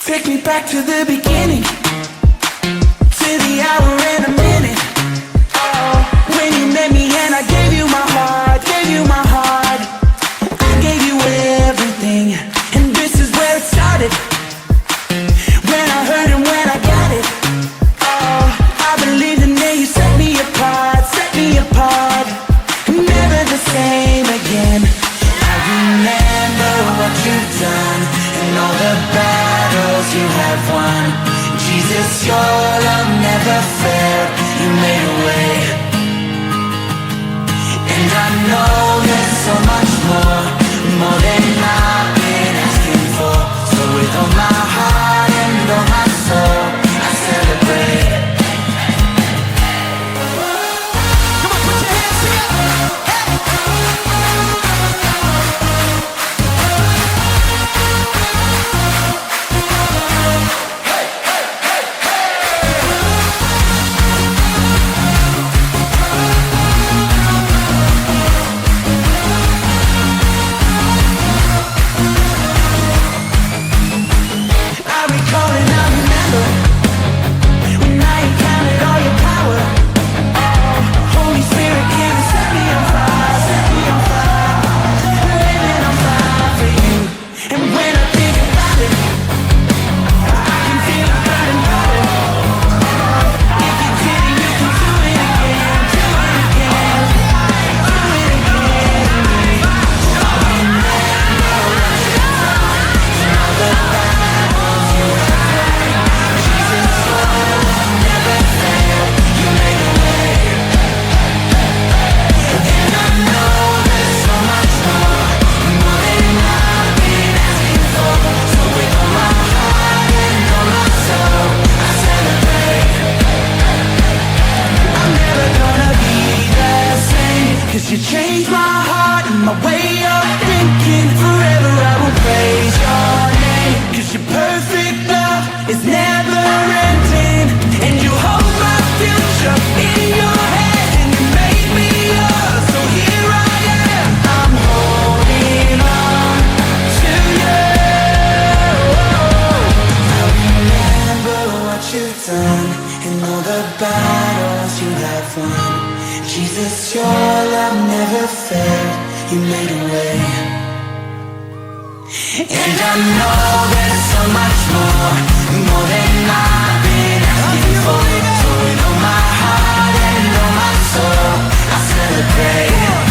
Take me back to the beginning, to the hour and a minute. Oh, when you met me and I gave you my heart, gave you my heart. I gave you everything, and this is where it started. When I heard and when I got it. Oh, I believed and then you set me apart, set me apart. Never the same again. I remember what you've done and all the battles you have won. Jesus, your love never failed. You made a way, and I know there's so much more than I've been asking for. So with all my heart and all my soul, I celebrate. Come on, put your hands together. You changed my heart and my way of thinking. Forever I will praise your name. 'Cause your perfect love is never ending. And you hold my future in your hand. And you made me yours, so here I am. I'm holding on to you. I remember what you've done and all the battles you have won. Jesus, your love never failed. You made a way, and I know there's so much more than I've been asking for. So with all my heart and all my soul, I celebrate.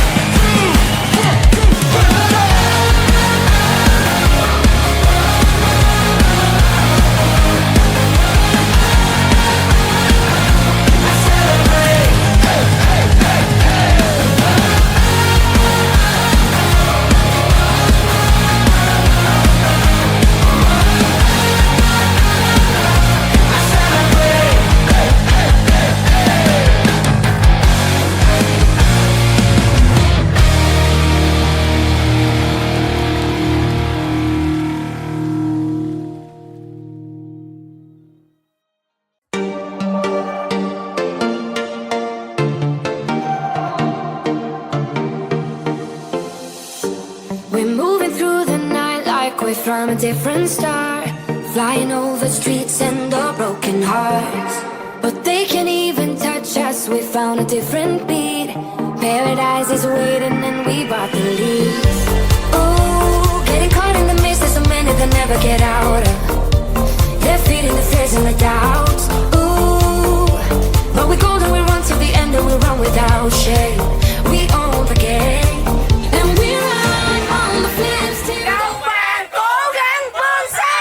through the night like we're from a different star, flying over streets and our broken hearts. But they can't even touch us, we found a different beat. Paradise is waiting and we bought the lead. Ooh, getting caught in the mist, there's so many that never get out of. They're feeding the fears and the doubts. Ooh, but we golden, we run to the end and we run without shame. We own the game, and we run on the flames till Các bạn cố gắng vươn xa.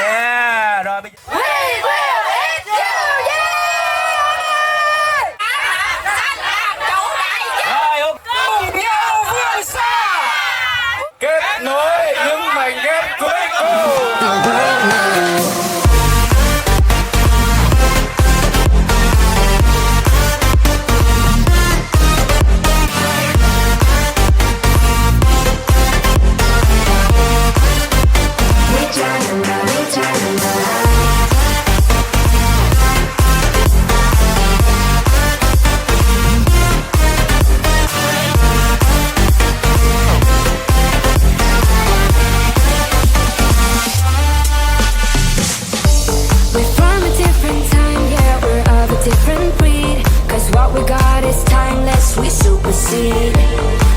Yeah, rồi bây giờ We will hit you, yeah! Xanh là đủ đại dương. rồi ok. Cùng nhau vươn xa. Kết nối những mảnh ghép cuối cùng. we're from a different time, yeah, we're of a different breed. Cause what we got is timeless, we supersede.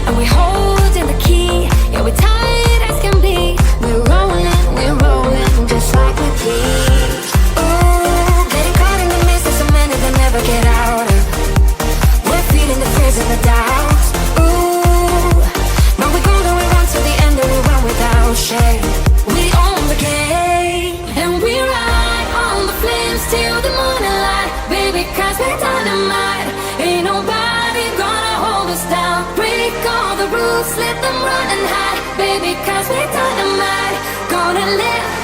And we're holding the key, yeah, we're tight as can be. We're rolling, just like we please. Ooh, getting caught in the mist, there's so many that never get out of. We're feeding the fears and the doubts. Ooh, but we golden, we run to the end and we run without shame. We own the game, and we ride on the flames till the morning light. Baby, cause we're dynamite. Ain't nobody gonna hold us down. Break all the rules, let them run and hide. Baby, cause we're dynamite. Gonna live